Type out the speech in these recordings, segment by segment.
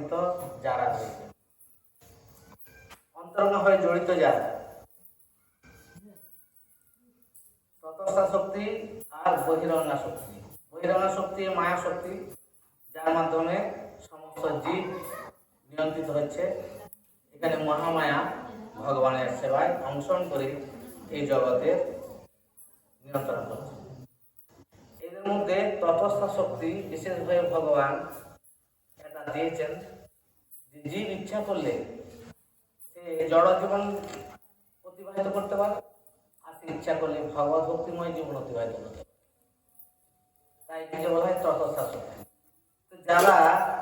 জড়িত যারা রয়েছে, অন্তরঙ্গ হয়ে জড়িত যারা, ততস্থা শক্তি আর বহিরঙ্গা শক্তি। বহিরঙ্গা শক্তি মায়া শক্তি, যার মাধ্যমে সমস্ত জীব নিয়ন্ত্রিত হচ্ছে। এখানে মহামায়া ভগবানের সেবায় অংশগ্রহণ করে এই জগতের নিয়ন্ত্রণ করছে। এদের মধ্যে তটস্থা শক্তি বিশেষভাবে ভগবান এটা দিয়েছেন যে জীব ইচ্ছা করলে সে জড় জীবন অতিবাহিত করতে পারে, আর ইচ্ছা করলে ভগবত ভক্তিময় জীবন অতিবাহিত করতে পারে। তাই একে বলা হয় তটস্থা শক্তি। তো যারা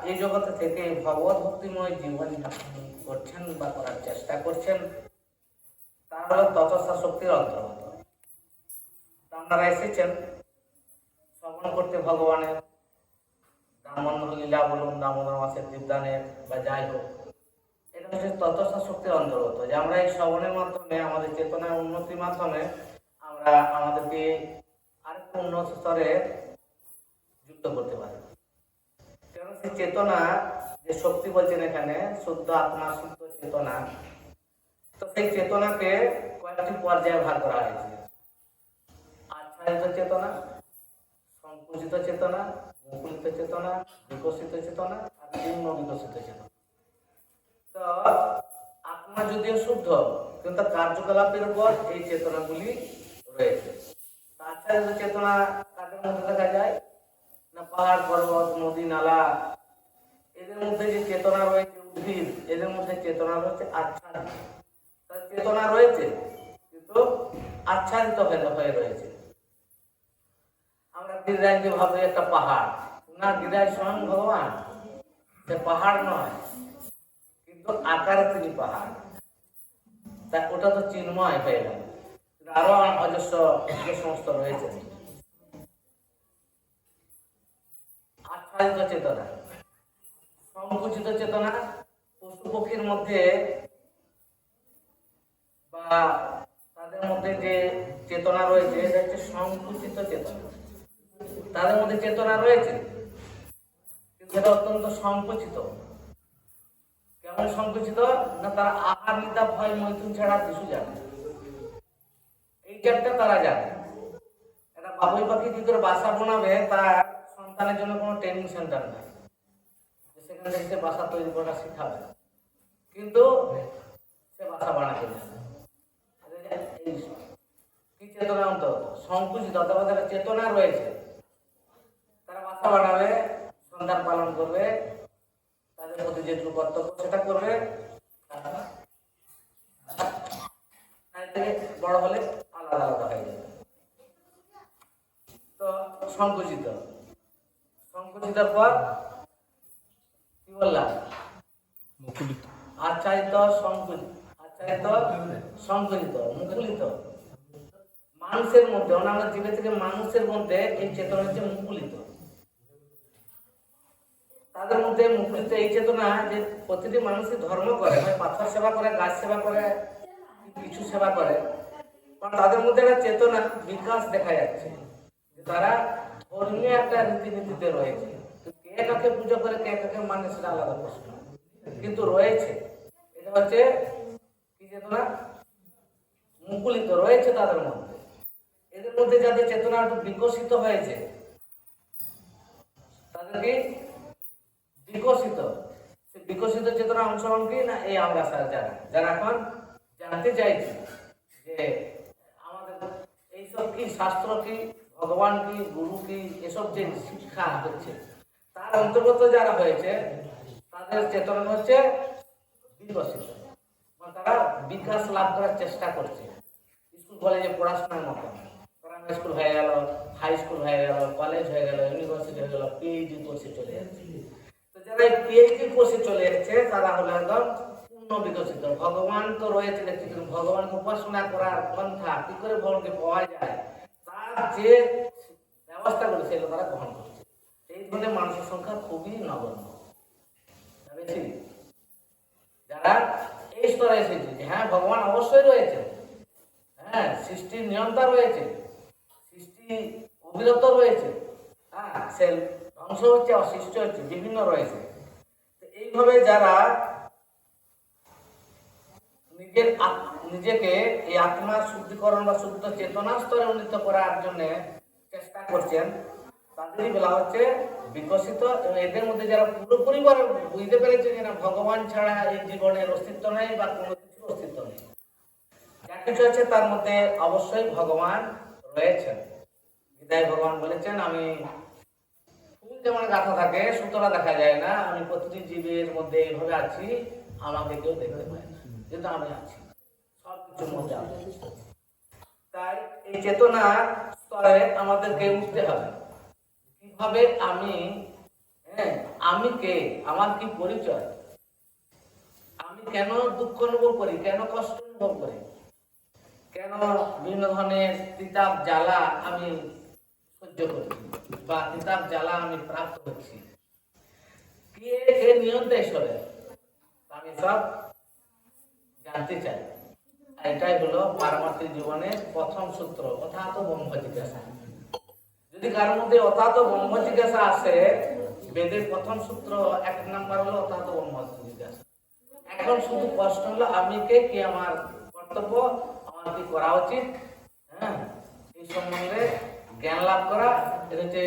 এই জগতে থেকে ভগবত ভক্তিময় জীবন করছেন বা করার চেষ্টা করছেন, তারা হল তটস্থা শক্তির অন্তর্গত। আপনারা এসেছেন শ্রবণ করতে ভগবানের দামোদর লীলা বলুন, দামোদর মাসের দীপদানের বা যাই হোক, এটা হচ্ছে ততস্থা শক্তির অন্তর্গত। যে আমরা এই শ্রবণের মাধ্যমে আমাদের চেতনার উন্নতির মাধ্যমে আমরা আমাদেরকে আরেকটু উন্নত স্তরে যুক্ত করতে পারি। কারণ সেই চেতনা যে শক্তি বলছেন এখানে শুদ্ধ আত্মা, শুদ্ধ চেতনা, তো সেই চেতনাকে কয়েকটি পর্যায়ে ভাগ করা হয়েছে। আচ্ছাদিত চেতনা, সংকুচিত চেতনা, মুকুলিত চেতনা, বিকশিত চেতনা আর পূর্ণ বিকশিত চেতনা। তো আত্মা যদিও শুদ্ধ, কিন্তু কার্যকলাপের উপর এই চেতনাগুলি রয়েছে। আচ্ছাদিত চেতনা কাদের মধ্যে দেখা যায় না, পাহাড় পর্বত নদী নালা, এদের মধ্যে যে চেতনা রয়েছে, উদ্ভিদ, এদের মধ্যে চেতনা রয়েছে আচ্ছাদিত। চেতনা রয়েছে কিন্তু আচ্ছাদিত হয়ে রয়েছে। আমরা গিরিরাজকে ভাবি একটা পাহাড়, না, গিরিরাজ স্বয়ং ভগবান, সে পাহাড় নয়, কিন্তু আকারে তিনি পাহাড়। তা ওটা তো চিন্ময় হয়ে গেল, আরো অজস্র যে সমস্ত রয়েছে। আচ্ছাদিত চেতনা, সংকুচিত চেতনা, পশু পক্ষীর মধ্যে বা তাদের মধ্যে যে চেতনা রয়েছে এটা হচ্ছে সংকুচিত চেতনা। তাদের মধ্যে চেতনা রয়েছে কিন্তু এটা অত্যন্ত সংকুচিত। কেমন সংকুচিত না, তারা আহার নিতা ভয় মৈথুন ছাড়া কিছু জানে, এই চারটা তারা জানে। একটা বাবুই পাখি কি করে বাসা বানাবে, তার সন্তানের জন্য কোনো ট্রেনিং সেন্টার নেই, সেখান থেকে সে বাসা তৈরি করা শিখাবে, কিন্তু সে বাসা বানাতে জানে। কি চেতনা অন্তত সংকুচিত, অথবা তারা চেতনা রয়েছে, তারা বাসা বানাবে, সন্তান পালন করবে, তাদের প্রতি যেটুকু কর্তব্য সেটা করবে, বড় হলে আলাদা আলাদা হয়ে যাবে। তো সংকুচিত, সংকুচিতের পর কি বললাম, আচ্ছাদিত, সংকুচিত, আচ্ছাদিত, সংকুচিত, মুকুলিত। মানুষের মধ্যে, আমরা জীবে থেকে মানুষের মধ্যে এই চেতনা হচ্ছে মুকুলিত। তাদের মধ্যে মুকুলিত এই চেতনা যে প্রতিটি মানুষই ধর্ম করে, পাথর সেবা করে, গাছ সেবা করে, কিছু সেবা করে, কারণ তাদের মধ্যে একটা চেতনা বিকাশ দেখা যাচ্ছে। তারা ধর্মীয় একটা রীতিনীতিতে রয়েছে, কে কাকে পুজো করে, কে কাকে মানে সেটা আলাদা প্রশ্ন, কিন্তু রয়েছে। এটা হচ্ছে কি চেতনা, মুকুলিত রয়েছে তাদের মধ্যে। এদের মধ্যে যাদের চেতনা একটু বিকশিত হয়েছে, তাদেরকে বিকশিত, বিকশিত চেতনা অংশগ্রহণ কি না, এই আমরা যারা এখন জানতে চাইছি যে আমাদের এইসব কি, শাস্ত্র কি, ভগবান কি, গুরু কি, এসব যে শিক্ষা হচ্ছে, তার অন্তর্গত যারা হয়েছে তাদের চেতনা হচ্ছে বিকশিত, তারা বিকাশ লাভ করার চেষ্টা করছে। স্কুল কলেজে পড়াশোনার মতো, প্রাইমারি স্কুল হয়ে গেল, হাই স্কুল হয়ে গেল, কলেজ হয়ে গেল, ইউনিভার্সিটি হয়ে গেল, পিএইচডি কোর্সে চলে যাচ্ছে। তো যারা পিএইচডি কোর্সে চলে যাচ্ছে তারা হলো একদম পূর্ণ বিকশিত। ভগবান তো রয়েছে দেখছি, কিন্তু ভগবানকে উপাসনা করার পন্থা কি করে ভগবানকে পাওয়া যায়, তার যে ব্যবস্থাগুলো সেগুলো তারা গ্রহণ করছে। এই ধরনের মানুষের সংখ্যা খুবই নগণ্য। যারা এই স্তরে এসেছে যে হ্যাঁ ভগবান অবশ্যই রয়েছে, হ্যাঁ সৃষ্টির নিয়ন্তা রয়েছে, সৃষ্টি অবিরত রয়েছে, হ্যাঁ সে ধ্বংস হচ্ছে, অসৃষ্ট হচ্ছে, বিভিন্ন রয়েছে, এই এইভাবে যারা নিজেকে এই আত্মার শুদ্ধিকরণ বা শুদ্ধ চেতনা স্তরে উন্নীত করার জন্য চেষ্টা করছেন, তাদেরই বলা হচ্ছে বিকশিত। এবং এদের মধ্যে যারা পুরোপুরি বুঝতে পেরেছে যে না, ভগবান ছাড়া এই জীবনের অস্তিত্ব নেই বা কোনো কিছুর অস্তিত্ব নেই, যা কিছু আছে তার মধ্যে অবশ্যই ভগবান রয়েছেন। গীতায় ভগবান বলেছেন, আমি ফুল যেমন গাঁথা থাকে সুতরা দেখা যায় না, আমি প্রতিটি জীবের মধ্যে এইভাবে আছি, আমাকে কেউ দেখতে পায় না, কিন্তু আমি আছি সবকিছুর মধ্যে আছি। তাই এই চেতনা স্তরে আমাদেরকে উঠতে হবে। কিভাবে আমি কে, আমার কি পরিচয়, আমি কেন দুঃখ অনুভব করি, কেন কষ্ট অনুভব করি, কেন বিভিন্ন ধরনের তিতাব জ্বালা আমি সহ্য করছি বা তিতাব জ্বালা আমি প্রাপ্ত হচ্ছি, কে নিয়ন্ত্রণ করে, আমি সব জানতে চাই। এটাই হলো পারমার্থিক জীবনের প্রথম সূত্র, অথাত ব্রহ্ম জিজ্ঞাসা। যদি কারোর মধ্যে অথাত ব্রহ্ম জিজ্ঞাসা আসে, বেদের প্রথম সূত্র 1 নম্বর হলো অথাত ব্রহ্ম জিজ্ঞাসা। এখন শুধু প্রশ্ন হলো আমি কে, কি আমার কর্তব্য, আমার কি করা উচিত, এই সম্বন্ধে জ্ঞান লাভ করা। এটা হচ্ছে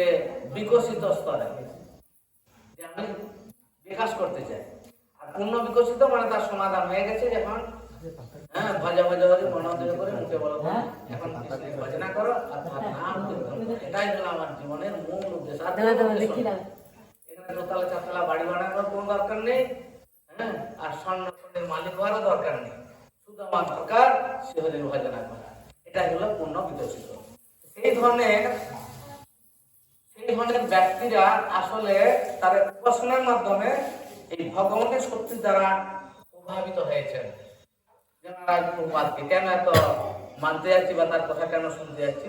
বিকশিত স্তরে, যে আমি বিকাশ করতে চাই। আর পূর্ণ বিকশিত মানে তার সমাধান হয়ে গেছে যখন ভজা মনোযোগ করে মুখে বলো, এখন কৃষ্ণের ভজনা করো আর তার নাম কীর্তন করো। এটাই হলো আমার জীবনের মূল উদ্দেশ্য। এখানে দোতলা চারতলা বাড়ি বানানোর কোনো দরকার নেই, আর স্বর্ণের মালিক হওয়ারও দরকার নেই। শুধু আমার দরকার শিহরির ভজনা করা। এটাই হলো পূর্ণ বিকশিত। সেই ধরনের ব্যক্তিরা আসলে তার উপাসনার মাধ্যমে এই ভগবানের শক্তি দ্বারা প্রভাবিত হয়েছেন। কেন এত মানতে যাচ্ছি বা তার কথা কেন শুনতে যাচ্ছি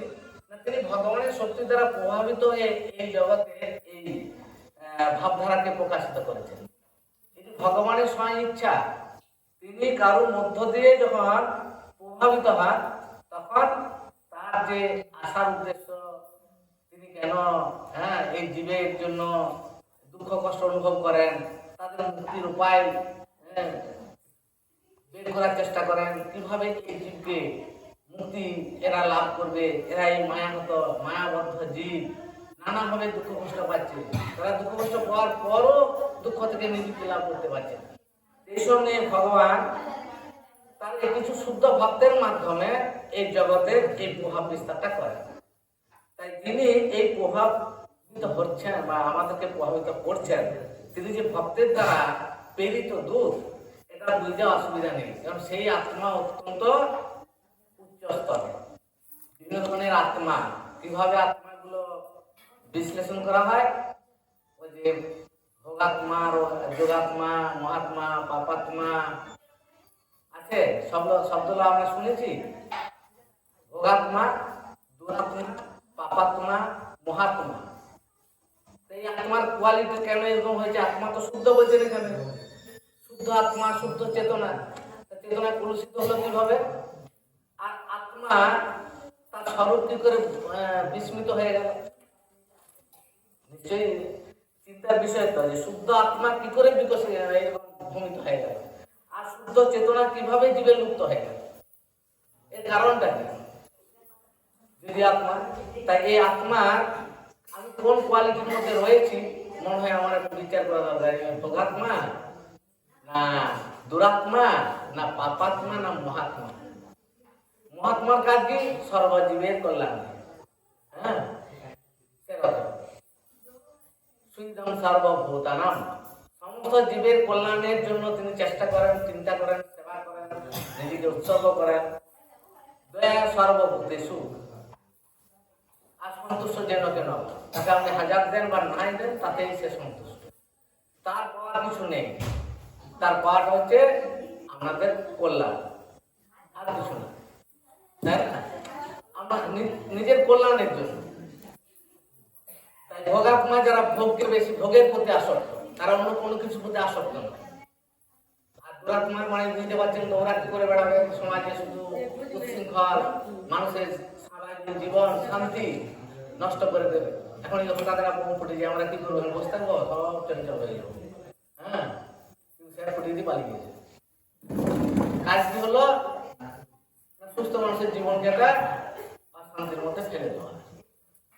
না, তিনি ভগবানের শক্তি দ্বারা প্রভাবিত হয়ে এই জগতে এই ভাবধারাকে প্রকাশিত করেছেন। এটি ভগবানের স্বয়ং ইচ্ছা। তিনি কারোর মধ্য দিয়ে যখন প্রভাবিত হন, তখন তার যে আসার উদ্দেশ্য, তিনি কেন এই জীবের জন্য দুঃখ কষ্ট অনুভব করেন, তাদের মুক্তির উপায় বের করার চেষ্টা করেন, কিভাবে এই জীবকে মুক্তি এরা লাভ করবে। এরা এই মায়াবদ্ধ জীব নানাভাবে দুঃখ কষ্ট পাচ্ছে, তারা দুঃখ কষ্ট পাওয়ার পরও দুঃখ থেকে নিবৃত্তি লাভ করতে পারছে না। এই সঙ্গে ভগবান তার কিছু শুদ্ধ ভক্তের মাধ্যমে এই জগতের এই প্রভাব বিস্তারটা করেন। তাই তিনি এই প্রভাবিত হচ্ছেন বা আমাদেরকে প্রভাবিত করছেন, তিনি যে ভক্তের দ্বারা প্রেরিত দূত, এটা বুঝতে অসুবিধা নেই। কারণ সেই আত্মা অত্যন্ত উচ্চ স্তরে। বিভিন্ন ধরনের আত্মা, কিভাবে আত্মাগুলো বিশ্লেষণ করা হয়, ওই যে ভোগাত্মা, যোগাত্মা, মহাত্মা, পাপাত্মা আছে, শব্দগুলো আমরা শুনেছি। ভোগাত্মা, দুরাত্মা, পাপাত্মা, মহাত্মা। এই আত্মার কোয়ালিটি কেন এরকম হয়েছে? আত্মা তো শুদ্ধ বলছেন এখানে, শুদ্ধ আত্মা, শুদ্ধ চেতনা। চেতনা কলুষিত হলো কিভাবে? আর আত্মা তার স্বরূপ কি করে বিস্মিত হয়ে গেল? নিশ্চয়ই চিন্তার বিষয় তো, যে শুদ্ধ আত্মা কি করে বিকশিত ভূমিত হয়ে গেল, আর শুদ্ধ চেতনা কিভাবে জীবে লুপ্ত হয়ে গেল, এর কারণটা কি? যদি আত্মা, তাই এই আত্মার আমি কোন কোয়ালিটির মধ্যে রয়েছি, মনে হয় আমার একটু বিচার করা দরকার। ভোগাত্মা না দুরাত্মা, না পাপাত্মা, না মহাত্মা? মহাত্মার কাজ কি? সর্বজীবের কল্যাণ। সুইদম সর্বভূতানাম, সমস্ত জীবের কল্যাণের জন্য তিনি চেষ্টা করেন, চিন্তা করেন, সেবা করেন, নিজেকে উৎসর্গ করেন। দয়া সর্বভূতেষু, আর সন্তুষ্ট যেন কেন, তাকে আপনি হাজার দেন বা নাই দেন, তাতেই সে সন্তুষ্ট। তার পাওয়ার কিছু নেই, তার পাওয়াটা হচ্ছে আমাদের কল্যাণ, আর কিছু না। তাই না? আমরা নিজের কল্যাণের জন্য। তাই ভোগাত্মা যারা ভোগকে বেশি, ভোগের প্রতি আসক্ত, তারা অন্য কোনো কিছুর প্রতি আসক্ত নয়। আর দুরাত্মার মানে বুঝতে পারছেন, দৌড়াতি করে বেড়াবে, সমাজে শুধু উচ্ছৃঙ্খল, মানুষের সামাজিক জীবন শান্তি নষ্ট করে দেবে। এখন যখন তাদের বোম ফুটে যে আমরা কি করবো, বসে থাকবো, সব চঞ্চল হয়ে যাবো। ফুটিয়ে দিয়ে পালিয়ে গেছে। কাজ কি হলো? সুস্থ মানুষের জীবনকে একটা অশান্তির মধ্যে ফেলে দেওয়া।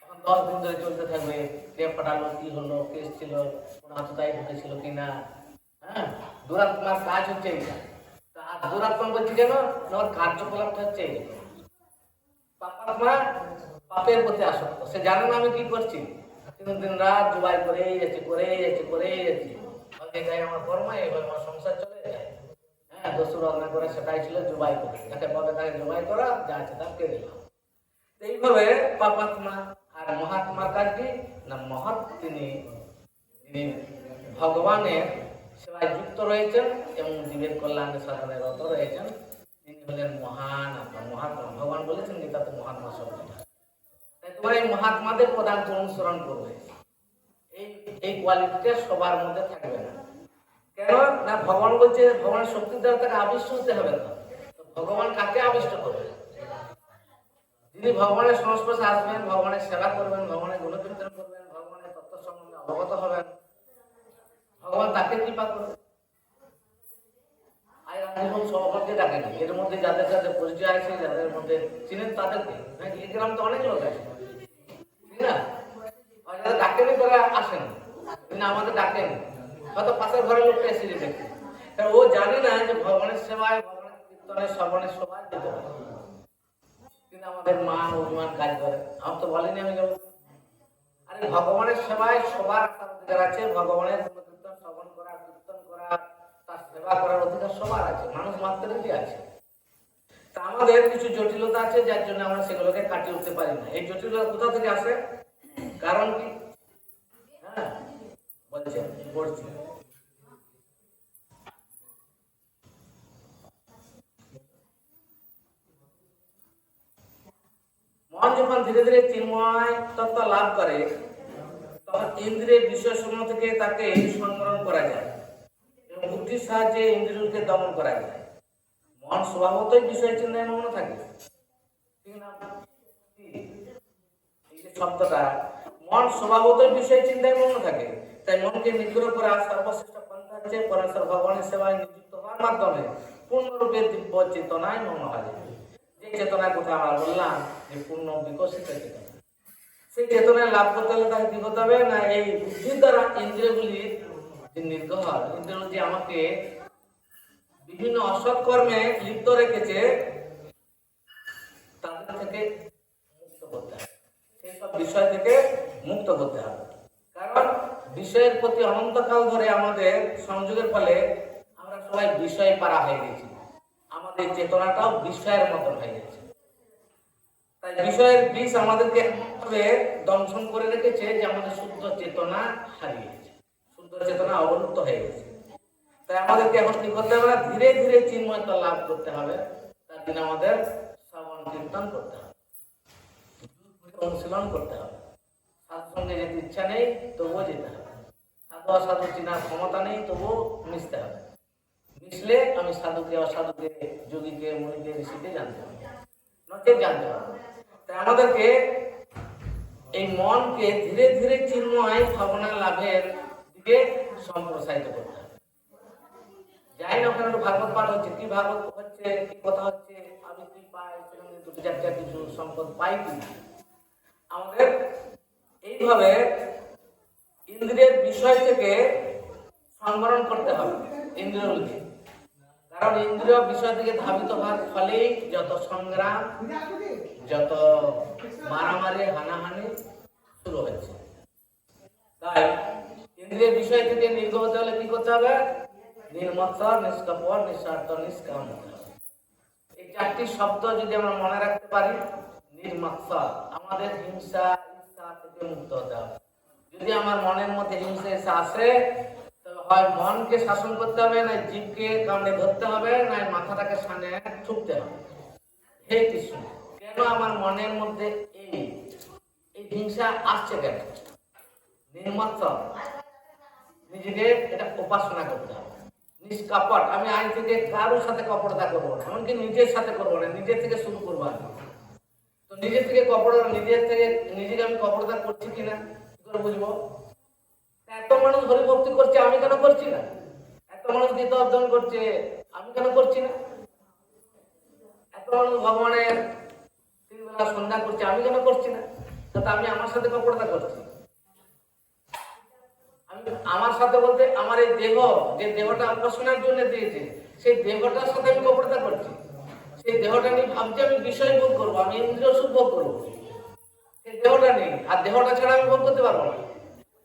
এখন 10 দিন ধরে চলতে থাকবে, কে পাঠালো, কি হলো, কেস ছিল, কোনো আততায়ী ঢুকেছিল কিনা। হ্যাঁ, দুরাত্মার কাজ হচ্ছে এইটা। তা দুরাত্মা বলছি কেন? ওর কার্যকলাপটা হচ্ছে এই। পাপাত্মা পাপের প্রতি আসক্ত, সে জানে না আমি কি করছি, কিন্তু দিন রাত জুবাই করেই যাচ্ছি। আমার কর্ম, এইভাবে আমার সংসার চলে যায়। হ্যাঁ, দস্যুর অন্যায় করে সেটাই ছিল জুবাই করে, যাকে পাবে তাকে জুবাই করা, যা আছে তা কে দিলাম। এইভাবে পাপাত্মা। আর মহাত্মার কাজ কি না? তিনি ভগবানের সেবায় যুক্ত রয়েছেন এবং জীবের কল্যাণে সাধনে রত রয়েছেন, তিনি হলেন মহান আত্মা, মহাত্মা। ভগবান বলেছেন গীতাতে মহাত্মা শব্দটা। তাই তোমরা এই মহাত্মাদের প্রধান অনুসরণ করবে। এই কোয়ালিটিটা সবার মধ্যে থাকবে না। কেন না? ভগবান বলছে ভগবানের শক্তি দ্বারা তাকে আবিষ্ট হতে হবে না। তো ভগবান কাকে আবিষ্ট করবে? যিনি ভগবানের সংস্পর্শে আসবেন, ভগবানের সেবা করবেন, ভগবানের গুণকীর্তন করবেন, ভগবানের তত্ত্ব সম্বন্ধে অবগত হবেন, ভগবান তাকে কৃপা করবে। সকলকে ডাকেন, এর মধ্যে যাদের সাথে পরিচয় আছে, যাদের মধ্যে চিনেন তাদেরকে। এই গ্রাম তো অনেক লোক আছে, ঠিক না? যারা ডাকেনি তারা আসেন, কিন্তু আমাদের ডাকেন। হয়তো পাশের ঘরের লোকটা এসে দেখে, কারণ ও জানে না যে ভগবানের সেবায়, ভগবানের কীর্তনের শ্রবণের সবাই যেতে পারে। কিন্তু আমাদের মা অভিমান কাজ করে, আমার তো বলেনি আমি যাবো। আরে ভগবানের সেবায় সবার অধিকার আছে, ভগবানের কীর্তন শ্রবণ করা, কীর্তন করা, তার সেবা করার অধিকার সবার আছে, মানুষ মাত্রেরই আছে। তা আমাদের কিছু জটিলতা আছে, যার জন্য আমরা সেগুলোকে কাটিয়ে উঠতে পারি না। এই জটিলতা কোথা থেকে আসে? কারণ কি? হ্যাঁ, বলছে পড়ছি। মন যখন ধীরে ধীরে চিন্ময় তত্ত্ব লাভ করে, তখন ইন্দ্রিয়ের বিষয়সমূহ থেকে তাকে সংবরণ করা যায় এবং বুদ্ধির সাহায্যে ইন্দ্রিয়কে দমন করা যায়। মন স্বভাবতই বিষয় চিন্তায় মগ্ন থাকে, ঠিক না? এই যে শব্দটা, মন স্বভাবতই বিষয় চিন্তায় মগ্ন থাকে, তাই মনকে নিগ্রহ করা সর্বশ্রেষ্ঠ পন্থা হচ্ছে পরমেশ্বর ভগবানের সেবায় নিযুক্ত হওয়ার মাধ্যমে পূর্ণরূপে দিব্য চেতনায় মগ্ন হওয়া যায়। যে চেতনার কথা আমরা বললাম যে পূর্ণ বিকশিত চেতনা, সেই চেতনায় লাভ করতে হলে তাকে কি করতে হবে না? এই বুদ্ধির দ্বারা ইন্দ্রিয়গুলির যে নিগ্রহ, ইন্দ্রিয়গুলি যে আমাকে বিভিন্ন অসৎ কর্মে লিপ্ত রেখেছে, তাদের থেকে মুক্ত করতে হবে, সেই সব বিষয় থেকে মুক্ত করতে হবে। কারণ বিষয়ের প্রতি অনন্তকাল ধরে আমাদের সংযোগের ফলে আমরা সবাই বিষয় পারা হয়ে গেছি, আমাদের চেতনাটাও বিষয়ের মতন হয়ে গেছে। তাই বিষয়ের বিষ আমাদেরকে দংশন করে রেখেছে, যে আমাদের শুদ্ধ চেতনা হারিয়ে গেছে, শুদ্ধ চেতনা অবলুপ্ত হয়ে গেছে। তাই আমাদেরকে এখন কি করতে হবে? ধীরে ধীরে চিন্ময়তা লাভ করতে হবে। তার জন্য আমাদের শ্রবণ কীর্তন করতে হবে, অনুশীলন করতে হবে। সাধুর সঙ্গে যেতে ইচ্ছা নেই তবুও যেতে হবে, সাধু অসাধু চিনার ক্ষমতা নেই তবুও মিশতে হবে। মিশলে আমি সাধুকে, অসাধুকে, যোগীকে, মুনিকে, ঋষিকে জানতে হবে, নচেত জানতে হবে। তাই আমাদেরকে এই মনকে ধীরে ধীরে চিন্ময় ভাবনা লাভের দিকে সম্প্রসারিত করতে হবে। যাই না ওখানে ভাগবত পাঠ হচ্ছে, কি ভাগবত হচ্ছে, কি কথা হচ্ছে, আমি কি পাই, সেখানে দুটো চারটা কিছু সম্পদ পাই কিনা। আমাদের এইভাবে ইন্দ্রিয়ের বিষয় থেকে সংবরণ করতে হবে ইন্দ্রিয়গুলিকে। কারণ ইন্দ্রিয় বিষয় থেকে ধাবিত হওয়ার ফলেই যত সংগ্রাম, যত মারামারি, হানাহানি শুরু হচ্ছে। তাই ইন্দ্রিয়ের বিষয় থেকে নির্গত হতে হলে কি করতে হবে? নির্মৎসর, নিষ্কপট, নিঃস্বার্থ, নিষ্কাম হতে হবে। এই চারটি শব্দ যদি আমরা মনে রাখতে পারি, নির্মৎসর, আমাদের হিংসা ঈর্ষা থেকে মুক্ত হতে হবে। যদি আমার মনের মধ্যে হিংসা ঈর্ষা আসে, তবে হয় মনকে শাসন করতে হবে, না জীবকে কামড়ে ধরতে হবে, না মাথাটাকে সামনে ঠুকতে হবে। হে কৃষ্ণ, কেন আমার মনের মধ্যে এই হিংসা আসছে কেন? নির্মৎসর, নিজেকে এটা উপাসনা করতে হবে। নিষ্কপট, আমি আজ থেকে কারোর সাথে কপটতা করবো না, এমনকি নিজের সাথে করবো না, নিজের থেকে শুরু করবো আমি। তো নিজের থেকে কপটতা, নিজেকে আমি কপটতা করছি কিনা কি করে বুঝবো? এত মানুষ হরিভক্তি করছে, আমি কেন করছি না? এত মানুষ গীতা অধ্যয়ন করছে, আমি কেন করছি না? এত মানুষ ভগবানের 3 বেলা সন্ধ্যা করছে, আমি কেন করছি না? তাতে আমি আমার সাথে কপটতা করছি। আমি আমার সাথে বলতে আমার এই দেহ, যে দেহটা উপাসনার জন্য দিয়েছে, সেই দেহটার সাথে আমি কপটতা করছি। সেই দেহটা নিয়ে ভাবছি আমি বিষয় ভোগ করবো, আমি ইন্দ্রিয় সুখ ভোগ করবো। সেই দেহটা নেই, আর দেহটা ছাড়া আমি ভোগ করতে পারবো না।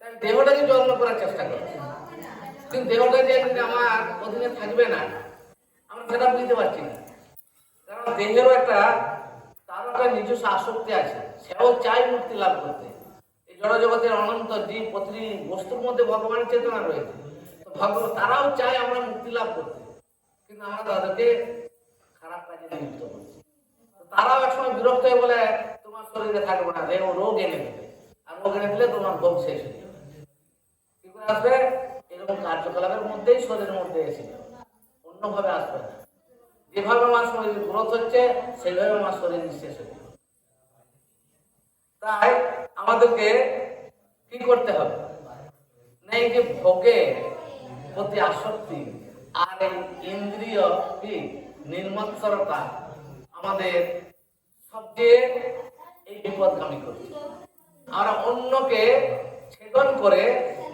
তাই দেহটাকে যত্ন করার চেষ্টা করছি, কিন্তু দেহটা যে একদিন আমার অধীনে থাকবে না, আমরা সেটা বুঝতে পারছি না। কারণ দেহেরও তারও একটা নিজস্ব আসক্তি আছে, সেও চাই মুক্তি লাভ করতে। এই জড়জগতের অনন্ত জীব প্রতিটি বস্তুর মধ্যে ভগবানের চেতনা রয়েছে, তো তারাও চায় আমরা মুক্তি লাভ করতে, কিন্তু আমরা তাদেরকে খারাপ কাজে লিপ্ত করছি। তারাও একসময় বিরক্ত হয়ে বলে তোমার শরীরে থাকবে না, রোগ এনে দেবে, আর রোগ এনে দিলে তোমার ভোগ শেষ হয়ে যাবে। কি করে আসবে? এরকম কার্যকলাপের মধ্যেই শরীরের মধ্যে এসে যাবে, অন্যভাবে আসবে না। যেভাবে আমার শরীর গ্রোথ হচ্ছে সেইভাবে আমার শরীর নিঃশেষ হচ্ছে। তাই আমাদেরকে কি করতে হবে না, এই যে ভোগের প্রতি আসক্তি আর এই ইন্দ্রিয় কি নির্মৎসরতা আমাদের সবচেয়ে এই বিপদগামী করছে। আমরা অন্যকে ছেদন করে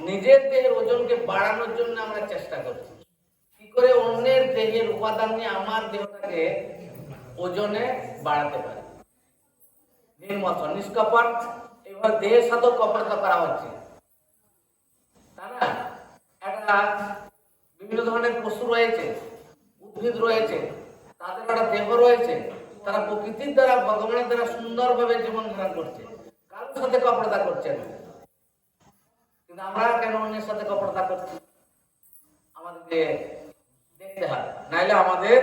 নিজের দেহের ওজনকে বাড়ানোর জন্য আমরা চেষ্টা করছি। কি করে অন্যের দেহের উপাদান নিয়ে আমার দেহটাকে ওজনে বাড়াতে পারে। নির্মত নিষ্কপট, এবার দেহের সাথে কপটতা করা হচ্ছে, তাই না? একটা বিভিন্ন ধরনের পশু রয়েছে, উদ্ভিদ রয়েছে, তাদের একটা দেহ রয়েছে, তারা প্রকৃতির দ্বারা ভগবানের দ্বারা সুন্দরভাবে জীবন ধারণ করছে, কারোর সাথে কপটতা করছে না। কিন্তু আমরা কেন অন্যের সাথে কপটতা করছি? আমাদেরকে দেখতে হবে, নাইলে আমাদের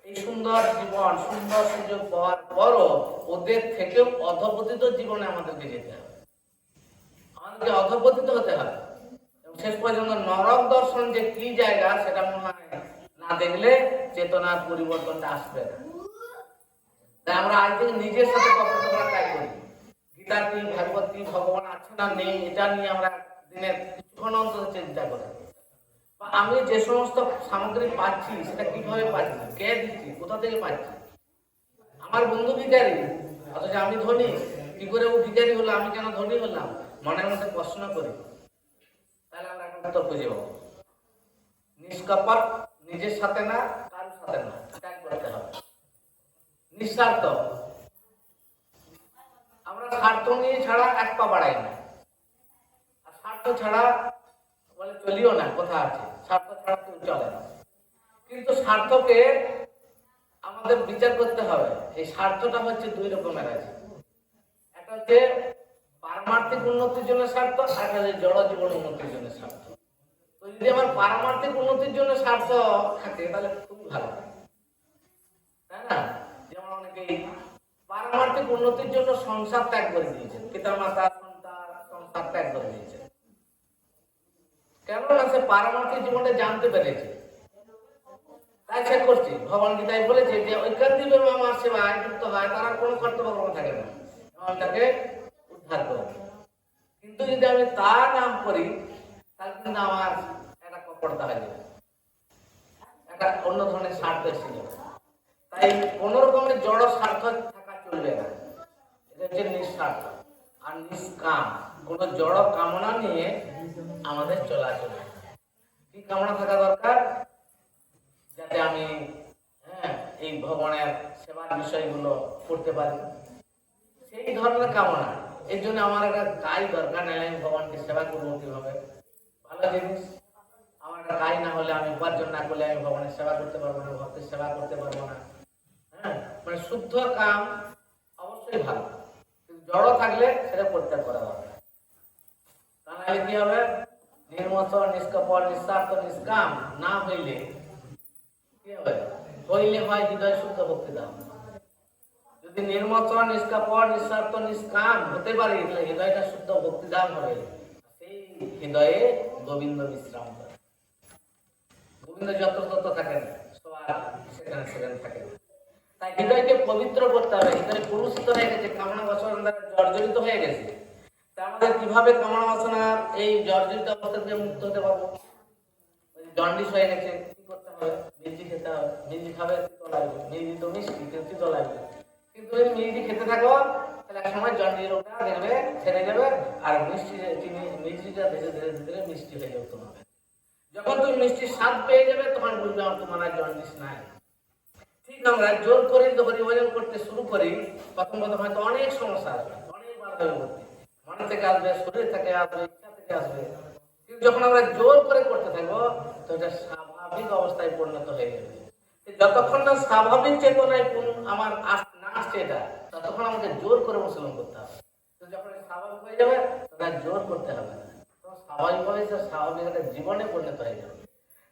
এই সুন্দর জীবন, সুন্দর সুযোগ পাওয়ার পরও ওদের থেকেও অধঃপতিত জীবনে আমাদেরকে যেতে হবে, আমাদেরকে অধঃপতিত হতে হবে। শেষ পর্যন্ত নরক দর্শন যে কি জায়গা সেটা মনে হয় না দেখলে চেতনার পরিবর্তনটা আসবে না। তাই আমরা আজ থেকে নিজের সাথে কপটতা করার ট্রাই করি। গীতা কি, ভাগবত কি, ভগবান আছে না নেই, এটা নিয়ে আমরা দিনের কিছুক্ষণ অন্তত চিন্তা করি। আমি যে সমস্ত সামগ্রী পাচ্ছি সেটা কিভাবে পাচ্ছি, কে দিচ্ছি, কোথা থেকে পাচ্ছি। আমার বন্ধু ভিখারি, অথচ আমি ধনী, কি করে ও ভিখারি হলো, আমি কেন ধনী হলাম? মনের মধ্যে প্রশ্ন করি, তাহলে আমরা একটা উত্তর খুঁজে পাবো। নিষ্কপট, নিজের সাথে না, কারোর সাথে না, ত্যাগ করতে হবে। নিঃস্বার্থ, আমরা স্বার্থ নিয়ে ছাড়া এক পা বাড়াই না, আর স্বার্থ ছাড়া বলে চলিও না, কথা আছে, স্বার্থ ছাড়া কেউ চলে না। কিন্তু স্বার্থকে আমাদের বিচার করতে হবে। এই স্বার্থটা হচ্ছে 2 রকমের আছে, একটা হচ্ছে পারমার্থিক উন্নতির জন্য স্বার্থ, আর একটা হচ্ছে জড় জীবন উন্নতির জন্য স্বার্থ। তো যদি আমার পারমার্থিক উন্নতির জন্য স্বার্থ থাকে তাহলে খুবই ভালো, তাই না? যেমন অনেকেই পারমার্থিক উন্নতির জন্য সংসার ত্যাগ করে দিয়েছে, পিতা মাতা সন্তান সংসার ত্যাগ করে দিয়েছে। কেননা সে পারমার্থিক জীবনে জানতে পেরেছে, তাই সে করছে। ভগবান গীতায় বলেছে যে ঐকান্তিক আমার সেবায় যুক্ত হয় তারা কোনো কর্তব্য কর্ম থাকে না, এবং তাকে উদ্ধার করে। কিন্তু যদি আমি তা নাম করি তাহলে কিন্তু আমার একটা কপটতা হয়ে যাবে, একটা অন্য ধরনের স্বার্থ এসে যাবে। তাই কোন রকমের জড় স্বার্থ থাকা চলবে না, এটা হচ্ছে নিঃস্বার্থ আর নিষ্কাম। কোন জড় কামনা নিয়ে আমাদের চলাচল। কি কামনা থাকা দরকার? যাতে আমি এই ভগবানের সেবার বিষয়গুলো করতে পারি, সেই ধরনের কামনা। এর জন্য আমার একটা কাজ দরকার, নেই আমি ভগবানকে সেবা করবো কিভাবে? ভালো জিনিস, আমার একটা কাজ না হলে, আমি উপার্জন না করলে আমি ভগবানের সেবা করতে পারবো না, ভক্তের সেবা করতে পারবো না। মানে শুদ্ধ কাম অবশ্যই ভালো, কিন্তু জড় থাকলে সেটা পরিত্যাগ করা হবে। তাহলে কি হবে? নির্মোচন, নিষ্কপট, নিঃস্বার্থ, নিষ্কাম না হইলে কি হবে? হইলে হয় হৃদয় শুদ্ধ ভক্তি দাম। যদি নির্মোচন, নিষ্কপট, নিঃস্বার্থ, নিষ্কাম হতে পারে তাহলে হৃদয়টা শুদ্ধ ভক্তি দাম হবে। সেই হৃদয়ে গোবিন্দ বিশ্রাম করে। গোবিন্দ যত তত থাকে না, সেখানে সেখানে থাকে না। তাই হৃদয়কে পবিত্র করতে হবে। হৃদয় কলুষিত হয়ে গেছে, কামনা বাসনা দ্বারা জর্জরিত হয়ে গেছে। তা আমাদের কিভাবে কামনা বাসনা এই জর্জরিত অবস্থা থেকে মুক্ত হতে পারবো? জন্ডিস হয়ে গেছে, কি করতে হবে? মিষ্টি খেতে হবে। মিষ্টি খাবে, তিতো লাগবে। মিষ্টি তো মিষ্টি, কিন্তু তিতো লাগবে। কিন্তু যদি মিষ্টি খেতে থাকো তাহলে এক সময় জন্ডিস রোগটা দেখবে ছেড়ে যাবে, আর মিষ্টিটা ধীরে ধীরে ধীরে মিষ্টি হয়ে যাবে তোমার। যখন তুমি মিষ্টির স্বাদ পেয়ে যাবে তখন বুঝবে আমার তোমার আর জন্ডিস নাই। ঠিক আমরা জোর করে হরিভজন করতে শুরু করি, প্রথম প্রথম হয়তো অনেক সমস্যা আসবে, অনেক বাধা বিপত্তি মন থেকে আসবে, শরীর থেকে আসবে, ইচ্ছা থেকে আসবে। কিন্তু যখন আমরা জোর করে করতে থাকবো তো এটা স্বাভাবিক অবস্থায় পরিণত হয়ে যাবে। যতক্ষণ না স্বাভাবিক চেতনায় আমার না আসছে এটা, ততক্ষণ আমাকে জোর করে অনুশীলন করতে হবে। তো যখন স্বাভাবিক হয়ে যাবে তখন জোর করতে হবে না, স্বাভাবিকভাবে স্বাভাবিক একটা জীবনে পরিণত হয়ে যাবে।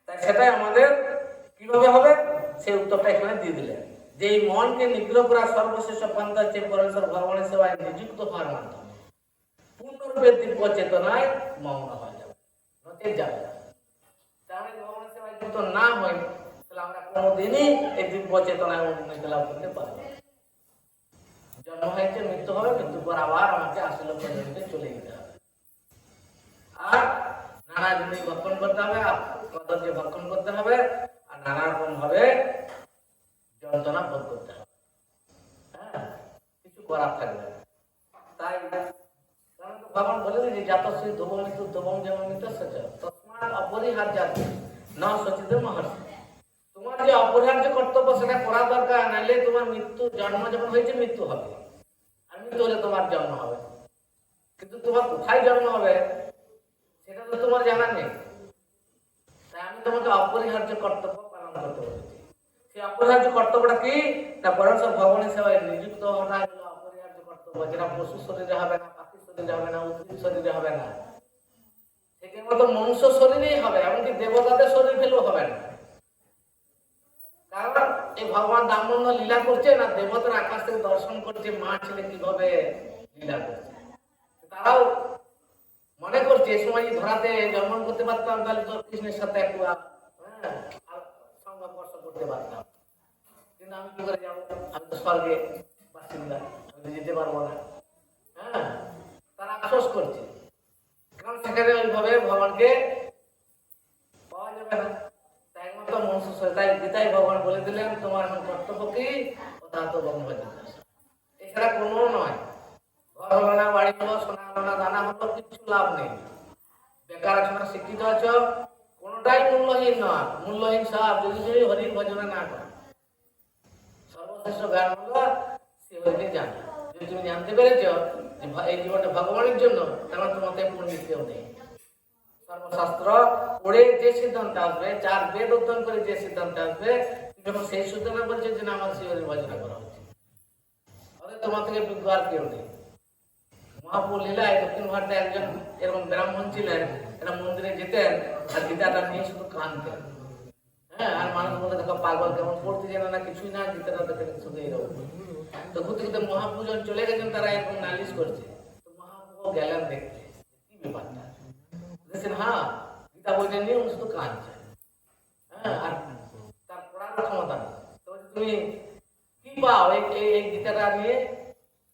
তাই সেটাই আমাদের কিভাবে হবে সেই উত্তরটা এখানে দিয়ে দিলেন, যে এই মনকে নিগ্রহ করা সর্বশেষ পন্থা হচ্ছে পরমেশ্বর ভগবানের সেবায় নিযুক্ত হওয়ার মাধ্যমে পূর্ণরূপে দিব্য চেতনায় মগ্ন হয়ে যাবে, নচেত যাবে না। তাহলে ভগবানের সেবায় যুক্ত না হয় তাহলে আমরা কোনোদিনই এই দিব্য চেতনায় উন্নতি লাভ করতে পারবো না। জন্ম হয়েছে, মৃত্যু হবে, মৃত্যুর পর আবার আমাকে আসল পর্যন্ত চলে যেতে হবে। আর নানা জিনিস ভক্ষণ করতে হবে, পদার্থ ভক্ষণ করতে হবে, আর নানা রকম ভাবে যন্ত্রণা ভোগ করতে হবে। হ্যাঁ, কিছু করার থাকবে না। তাই ভগবান বলে যে জাতশ্রী ধ্রুবম মৃত্যু ধ্রুবম যেমন মৃত্যু তসমাৎ অপরিহার্য না সচিত মহর্ষি। তোমার যে অপরিহার্য কর্তব্য সেটা করা দরকার, নাইলে তোমার মৃত্যু, জন্ম যখন হয়েছে মৃত্যু হবে, আর মৃত্যু হলে তোমার জন্ম হবে। কিন্তু তোমার কোথায় জন্ম হবে সেটা তো তোমার জানা নেই। তাই আমি তোমাকে অপরিহার্য কর্তব্য পালন করতে বলেছি। সেই অপরিহার্য কর্তব্যটা কি না, পরমেশ্বর ভগবানের সেবায় নিযুক্ত হওয়াটা হলো অপরিহার্য কর্তব্য, যেটা পশু শরীরে হবে না, পাখি শরীরে হবে না, উদ্ভিদ শরীরে হবে না, সেটার মতো মনুষ্য শরীরেই হবে, এমনকি দেবতাদের শরীর পেলেও হবে না। কারণ এই ভগবান দামোদর লীলা করছে না, দেবতার আকাশ থেকে দর্শন করছে মা ছেলে কিভাবে লীলা করছে। তারাও মনে করছে এই সময় ধরাতে জন্ম করতে পারতাম তাহলে তো কৃষ্ণের সাথে একটু সংঘর্ষ করতে পারতাম, কিন্তু আমি কি করে যাবো? আমি তো স্বর্গে বাসিন্দা, আমি যেতে পারবো না। হ্যাঁ, তারা আফসোস করছে, কারণ সেখানে ওইভাবে ভগবানকে পাওয়া যাবে না। তাই একমাত্র মনুষ্য, তাই গীতায় ভগবান বলে দিলেন তোমার এখন কর্তব্য কি, তা তো ভগবান এছাড়া কোনো নয়। ঘর হলো না, বাড়ি হলো, সোনা হলো না, দানা হলো, কিছু লাভ নেই। বেকার আছো না, শিক্ষিত আছো, কোনটাই মূল্যহীন নয়। মূল্যহীন সব যদি হরির ভজনা না করে। সর্বশ্রেষ্ঠ জ্ঞান হলো সে হরিকে জানা। যদি তুমি জানতে পেরেছ যে এই জীবনটা ভগবানের জন্য, তাহলে তোমাকে পণ্ডিত কেউ নেই। সর্বশাস্ত্র পড়ে যে সিদ্ধান্ত আসবে, চার বেদ অধ্যয়ন করে যে সিদ্ধান্ত আসবে, যখন সেই সিদ্ধান্ত বলছে যে না আমার শ্রী হরির ভজনা করা হচ্ছে, তোমার থেকে বিজ্ঞ আর কেউ নেই। মহাপুর লীলায় দক্ষিণ ভারতে একজন এরকম ব্রাহ্মণ ছিলেন, এরা মন্দিরে যেতেন আর গীতাটা নিয়ে শুধু কাঁদতেন। হ্যাঁ, আর মানুষ বলে দেখো পাগল, কেমন পড়তে জানে না, কিছুই না, গীতাটা দেখে শুধু এইরকম। তো ঘুরতে ঘুরতে মহাপুজন চলে গেছেন, তারা এরকম নালিশ করছে। তো মহাপুর গেলেন দেখতে কি ব্যাপারটা, দেখছেন হ্যাঁ গীতা বইটা নিয়ে উনি শুধু কাঁদছেন। হ্যাঁ, আর তার পড়ার ক্ষমতা নেই। তো তুমি কি পাও এই গীতাটা নিয়ে?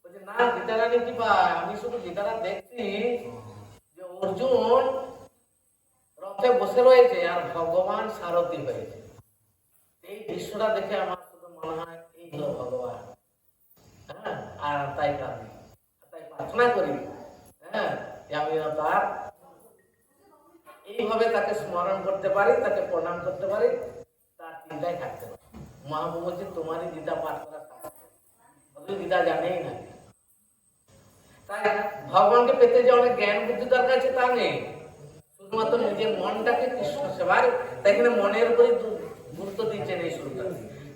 বলছে না, গীতাটা নিয়ে কি পাই, আমি শুধু গীতাটা দেখছি যে অর্জুন রথে বসে রয়েছে আর ভগবান সারথি হয়েছে। এই দৃশ্যটা দেখে আমার শুধু মনে হয় এই হলো ভগবান। হ্যাঁ, আর তাই কাঁদি, তাই প্রার্থনা করি, হ্যাঁ, যে আমি তার এইভাবে তাকে স্মরণ করতে পারি, তাকে প্রণাম করতে পারি, তার চিন্তায় থাকতে পারি। মহাপ্রভু বলছে তোমারই গীতা পাঠ করা থাকবে, গীতা জানেই না। তাই ভগবানকে পেতে যে অনেক জ্ঞান বুদ্ধি দরকার আছে তা নেই, শুধুমাত্র নিজের মনটাকে কৃষ্ণ সেবার। তাই এখানে মনের উপরে গুরুত্ব দিচ্ছেন এই শুরুটা।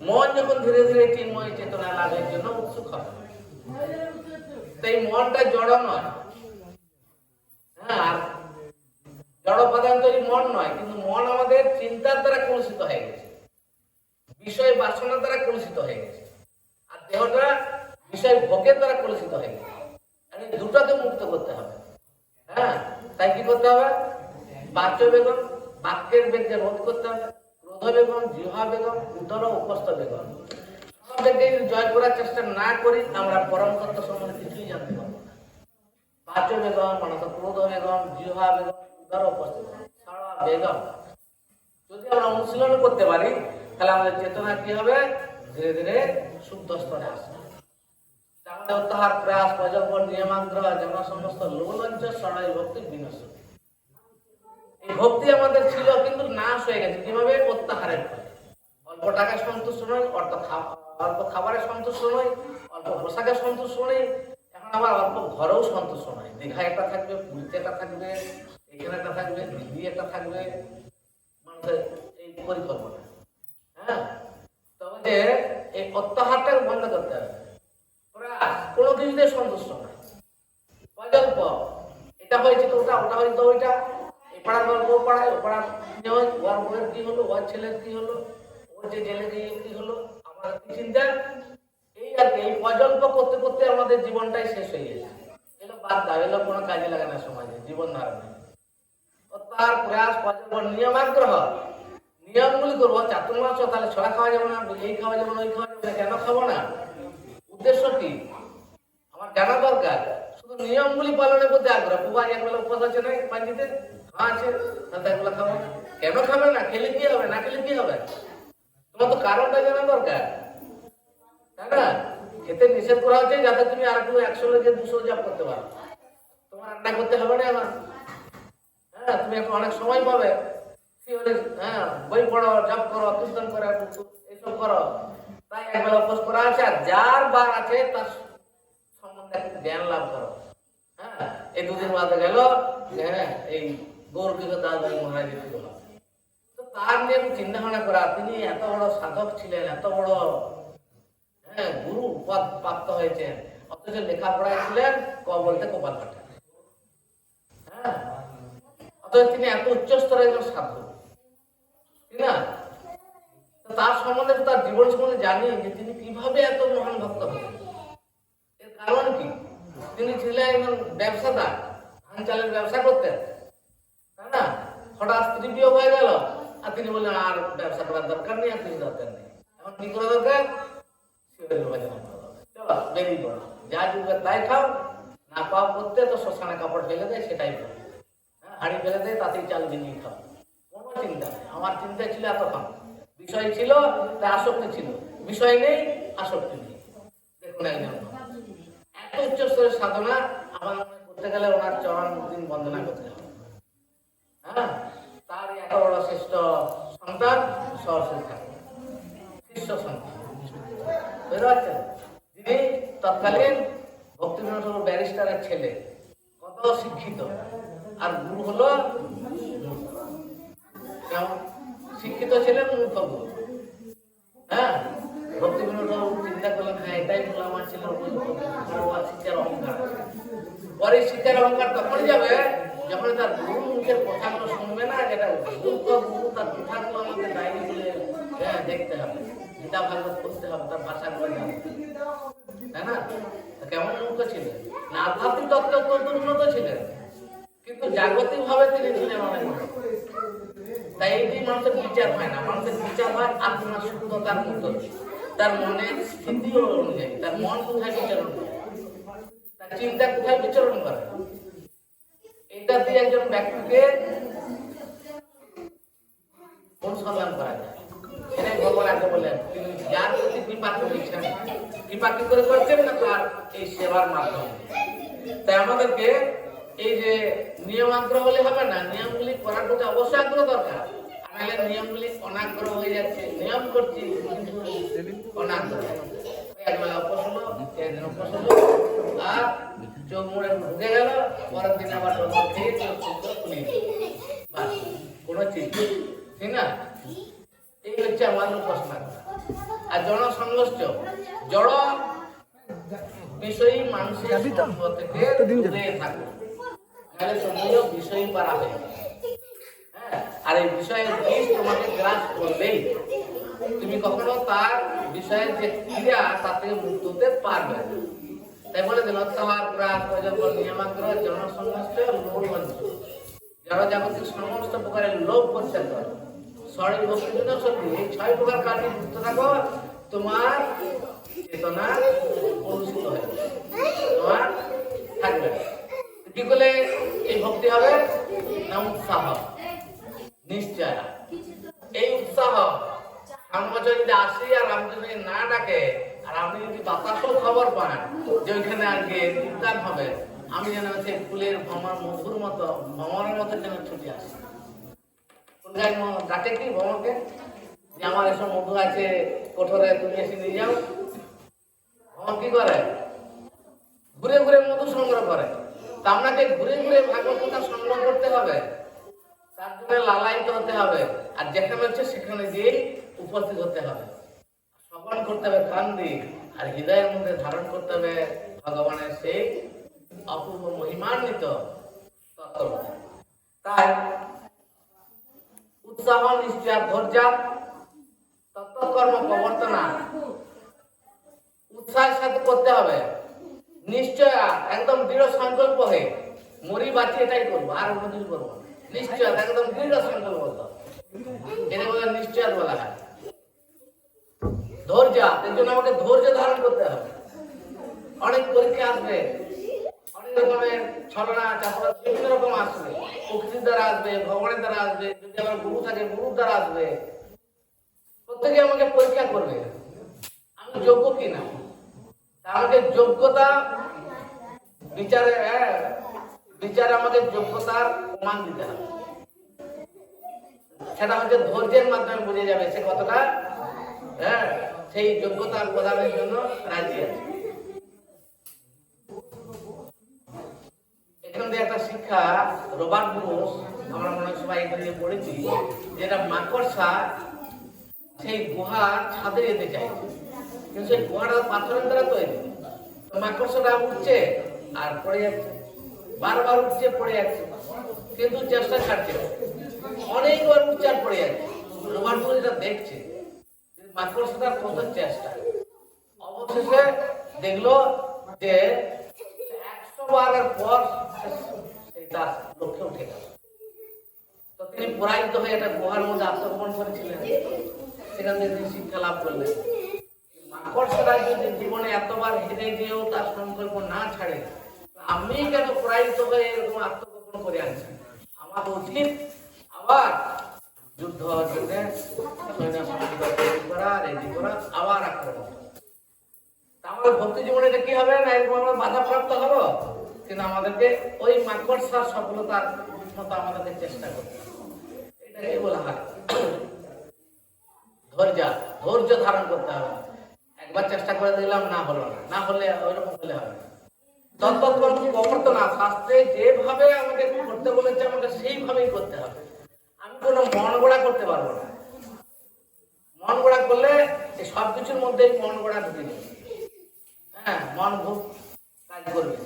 মন যখন ধীরে ধীরে চিন্ময় চেতনা লাভের জন্য উৎসুক হবে, তাই মনটা জড় নয়। হ্যাঁ, আর জড় পদার্থই মন নয়, কিন্তু মন আমাদের চিন্তার দ্বারা কলুষিত হয়ে গেছে, বিষয় বাসনার দ্বারা কলুষিত হয়ে গেছে, আর দেহটা বিষয় ভোগের দ্বারা কলুষিত হয়ে গেছে। দুটাকে মুক্ত করতে হবে। হ্যাঁ, তাই কি করতে হবে? বাচ্য বেগম, বাক্যের বেগকে রোধ করতে হবে। ক্রোধ বেগম, জিহ্বা বেগম, উদর উপস্থ বেগম, সব বেগকে জয় করার চেষ্টা না করি আমরা পরম তত্ত্ব সম্বন্ধে কিছুই জানতে পারবো না। বাচ্য বেগম, মানুষ ক্রোধ বেগম, জিহ্বা বেগম, উদর উপস্থ বেগম, বেগম যদি আমরা অনুশীলন করতে পারি তাহলে আমাদের চেতনা কি হবে, ধীরে ধীরে শুদ্ধ স্তরে আসবে। আমাদের অত্যাহার প্রয়াস প্রজন্ম নিয়মাগ্রহ যেন সমস্ত লোলঞ্চ সড়াই ভক্তি বিনশ। এই ভক্তি আমাদের ছিল কিন্তু নাশ হয়ে গেছে কিভাবে, অত্যাহারের ফলে। অল্প টাকায় সন্তুষ্ট নয়, অল্প খাবারে সন্তুষ্ট নয়, অল্প পোশাকে সন্তুষ্ট নয়, এখন আবার অল্প ঘরেও সন্তুষ্ট নয়। দীঘায় একটা থাকবে, পুরীতে একটা থাকবে, এখানে একটা থাকবে, দিল্লি একটা থাকবে, মানুষের এই পরিকল্পনা। হ্যাঁ, তবে যে এই অত্যাহারটাকে বন্ধ করতে হবে। কোনো কিছুতে সন্তুষ্ট নয়, প্রকল্প এটা হয়েছে তো ওটা, ওটা হয়েছে তো ওইটা, এই পাড়ার গল্প পাড়ায়, ও পাড়ার ওর বউয়ের কি হলো, ওর ছেলের কি হলো, ওর যে জেলে গিয়ে কি হলো, আমাদের কি চিন্তা, এই আর কি। এই প্রকল্প করতে করতে আমাদের জীবনটাই শেষ হয়ে গেছে। এগুলো বাদ দাও, এগুলো কোনো কাজে লাগে না সমাজে, জীবন ধারণে। অত্যাহার প্রয়াস প্রকল্প নিয়মাগ্রহ, নিয়মগুলি করবো। চাতুর্মাস তাহলে ছড়া খাওয়া যাবে না, এই খাওয়া যাবে না, ওই খাওয়া যাবে না, কেন খাবো না, উদ্দেশ্য কি আমার জানা দরকার। শুধু নিয়মগুলি পালনের প্রতি আগ্রহ। বাবা একবেলা উপবাস আছে না পাঞ্জিতে, হ্যাঁ আছে, তাহলে এগুলো খাবো না। কেন খাবে না, খেলে কি হবে, না খেলে কি হবে, তোমার তো কারণটা জানা দরকার, তাই না? খেতে নিষেধ করা হচ্ছে যাতে তুমি আর একটু 100 লোকে 200 জব করতে পারো। তোমার রান্না করতে হবে না আমার। হ্যাঁ, তুমি এখন অনেক সময় পাবে, হ্যাঁ, বই পড়ো, জব করো, কীর্তন করো, এইসব করো। তাই একবেলা উপোস করা আছে, আর যার বার আছে তার সম্বন্ধে জ্ঞান লাভ করো। হ্যাঁ, এই দুদিন বাদে গেল, হ্যাঁ, এই গৌরকিশোর দাস মহারাজ হলো, তো তার নিয়ে চিন্তা ভাবনা করা। তিনি এত বড় সাধক ছিলেন, এত বড় গুরু পদ প্রাপ্ত হয়েছেন, অথচ লেখাপড়ায় ছিলেন বলতে কপাল কাটা। হ্যাঁ, অথচ তিনি এত উচ্চ স্তরের একজন সাধু, ঠিক না? তার সম্বন্ধে, তার জীবন সম্বন্ধে জানি যে তিনি কিভাবে এত মহান ভক্ত হলেন। এর কারণ কি, তিনি ছিলেন একজন ব্যবসাদার, ধান চালের ব্যবসা করতেন, তাই না? হঠাৎ স্ত্রী বিয়োগ হয়ে গেল, আর তিনি বললেন আর ব্যবসা করার দরকার নেই, আর কিছু দরকার নেই, এখন কি করা দরকার, শিবের ভজন করা দরকার। চলো বেরিয়ে পড়ো, যা যুগের তাই খাও, না পাও করতে তো শ্মশানে কাপড় ফেলে দেয়, সেটাই করো। হ্যাঁ, হাড়ি ফেলে দেয়, তাতেই চাল বিনিয়ে খাও, কোনো চিন্তা নেই। আমার চিন্তা ছিল এতক্ষণ, বিষয় ছিল তাই আসক্তি ছিল, বিষয় নেই আসক্তি নেই। দেখুন একজন এত উচ্চ স্তরের সাধনা আমার করতে গেলে ওনার চরণ দিন বন্দনা করতে হবে। হ্যাঁ, তার এত বড় শ্রেষ্ঠ সন্তান সরস্বতী ঠাকুর, শিষ্য সন্তান, বুঝতে পারছেন? যিনি তৎকালীন ভক্তিবিনোদ ঠাকুর ব্যারিস্টারের ছেলে, কত শিক্ষিত, আর গুরু হলো কেমন শিক্ষিত ছিলেন, মূর্খ গুরু। হ্যাঁ, ভক্তিবিনোদ ঠাকুর চিন্তা করলেন, হ্যাঁ এটাই হলো আমার ছেলের শিক্ষার অহংকার। পরে শিক্ষার অহংকার তখনই যাবে যখন তার গুরু মুখের কথাগুলো শুনবে না, যেটা মূর্খ গুরু তার কথাগুলো আমাদের ডায়েরি গুলো দেখতে হবে, গীতা ভাগবত করতে হবে, তার ভাষাগুলো জানতে, তাই না? কেমন মূর্খ ছিলেন না, আধ্যাত্মিক তত্ত্ব অত্যন্ত উন্নত ছিলেন, কিন্তু জাগতিক ভাবে তিনি ছিলেন অনেক। তাই এটি মানুষের বিচার হয় না, মানুষের বিচার হয় আত্মা শুদ্ধতার মতো, তার মনের স্থিতি অনুযায়ী, তার মন কোথায় বিচরণ করে, তার চিন্তা কোথায় বিচরণ করে। এটা দিয়ে একজন ব্যক্তিকে অনুসন্ধান করা যায়। এটাই ভগবান আগে বললেন, তিনি যার প্রতি কৃপা করেছেন, কৃপা কি করে করছেন না, তার এই সেবার মাধ্যমে। তাই আমাদেরকে এই যে নিয়ম আগ্রহ হলে হবে না, নিয়মগুলি করার প্রতি অবশ্যই আগ্রহ দরকার, নাহলে নিয়মগুলি অনাগ্রহ হয়ে যাচ্ছে। নিয়ম করছি কিন্তু অনাগ্রহ, একবেলা উপোস হলো, একদিন উপোস হলো, আর চোখ মুড়ে ঢুকে গেল, পরের দিন আবার খেয়ে চোখ খুলে কোনো চিন্তা, ঠিক না? এই হচ্ছে আমাদের উপাসনা করা। আর জনসংঘর্ষ, জড় বিষয়ী মানুষের সঙ্গ থেকে দূরে থাকবে, নাহলে তুমিও বিষয়ী পারা হয়ে যাবে। হ্যাঁ, আর এই বিষয়ের দিক তোমাকে গ্রাস করলেই তুমি কখনো তার বিষয়ের যে ক্রিয়া তার থেকে মুক্ত হতে পারবে। তাই বলে দিল অত্যাহার প্রাণ প্রয়োজন নিয়মাগ্রহ জনসংঘর্ষ লোভঞ্চ, যারা জাগতিক সমস্ত প্রকারের লোভ করতে পারে শরীর বস্তুজন্য শক্তি, এই 6 প্রকার কাজে যুক্ত থাকো, তোমার চেতনা কলুষিত হয়ে তোমার থাকবে। কি করলে এই ভক্তি হবে না, উৎসাহ, নিশ্চয়। এই উৎসাহ সামনে বছর যদি আসি আর আমি যদি না ডাকে আর আপনি যদি বাতাসও খবর পান যে ওইখানে আজকে কীর্তন হবে, আমি যেন সেই ফুলের ভ্রমর মধুর মতো ভ্রমরের মতো যেন ছুটে আসি। ডাকে কি ভ্রমরকে যে আমার এসব মধু আছে কোঠরে, তুমি এসে নিয়ে যাও। ভ্রমর কি করে? ঘুরে ঘুরে মধু সংগ্রহ করে। তা আপনাকে ঘুরে ঘুরে ভাগবত কথা সংগ্রহ করতে হবে, তার জন্য লালায়িত হতে হবে, আর যেখানে হচ্ছে সেখানে গিয়ে উপস্থিত হতে হবে, শ্রবণ করতে হবে কান দিয়ে, আর হৃদয়ের মধ্যে ধারণ করতে হবে ভগবানের সেই অপূর্ব মহিমান্বিত তত্ত্ব। তাই উৎসাহ নিশ্চয় ধৈর্য তত্ত্বকর্ম প্রবর্তনা উৎসাহের সাথে করতে হবে। নিশ্চয় একদম দৃঢ় সংকল্প হয়ে মরি বাঁচি এটাই করবো, আর অন্য কিছু করবো না। নিশ্চয় একদম দৃঢ় সংকল্প হতো, এটা বলে নিশ্চয় বলা হয়। ধৈর্য, এর জন্য আমাকে ধৈর্য ধারণ করতে হবে। অনেক পরীক্ষা আসবে, অনেক রকমের ছলনা চাপড়া বিভিন্ন রকম আসবে, প্রকৃতির দ্বারা আসবে, ভগবানের দ্বারা আসবে, যদি আমার গুরু থাকে গুরুর দ্বারা আসবে। প্রত্যেকে আমাকে পরীক্ষা করবে আমি যোগ্য কিনা। আমাকে যোগ্যতা বিচারে বিচারে আমাকে যোগ্যতার প্রমাণ দিতে হবে। সেটা হচ্ছে ধৈর্যের মাধ্যমে বুঝে যাবে সে কতটা সেই যোগ্যতার প্রদানের জন্য রাজি আছে। এখান থেকে একটা শিক্ষা রবার্ট ব্রুস, আমরা মনে হয় সবাই এখানে পড়েছি, যেটা মাকড়সা সেই গুহার ছাদে যেতে চাইছে, কিন্তু সেই গুহাটা পাথরের দ্বারা তৈরি। মাকড়সাটা উঠছে আর পড়ে যাচ্ছে, বারবার উঠছে পড়ে যাচ্ছে, কিন্তু চেষ্টা ছাড়ছে, অনেকবার উঠছে আর পড়ে যাচ্ছে। রবার্ট ব্রুস এটা দেখছে মাকড়সাটার কত চেষ্টা, অবশেষে দেখলো যে 100 বারের পর তার লক্ষ্যে উঠে গেল। তো তিনি পরাজিত হয়ে একটা গুহার মধ্যে আত্মগোপন করেছিলেন, সেখান থেকে তিনি শিক্ষা লাভ করলেন। মাকড়সাটা যদি জীবনে এতবার হেরে গিয়েও তার সংকল্প না ছাড়ে, আমি কেন পরাজিত হয়ে এরকম আত্মগোপন করে আনছি? আমার উচিত আবার যুদ্ধ জন্য সৈন্য সামরিক তৈরি করা, রেডি করা, আবার আক্রমণ। আমাদের ভক্তি জীবনে এটা কি হবে না, এরকম আমরা বাধাপ্রাপ্ত হবো, কিন্তু আমাদেরকে ওই মাকড়সার সফলতার মতো আমাদেরকে চেষ্টা করতে হবে। এটাকে বলা হয় ধৈর্য। ধৈর্য ধারণ করতে হবে। একবার চেষ্টা করে দিলাম, না হলো না, না হলে ওইরকম হলে হবে না। তত্ত্বকর্ম প্রবর্তনা, শাস্ত্রে যেভাবে আমাকে করতে বলেছে আমাকে সেইভাবেই করতে হবে। আমি কোনো মন গড়া করতে পারবো না। মন গড়া করলে এই সব কিছুর মধ্যে মন গড়া ঢুকে যাবে। মন খুব কাজ করবে।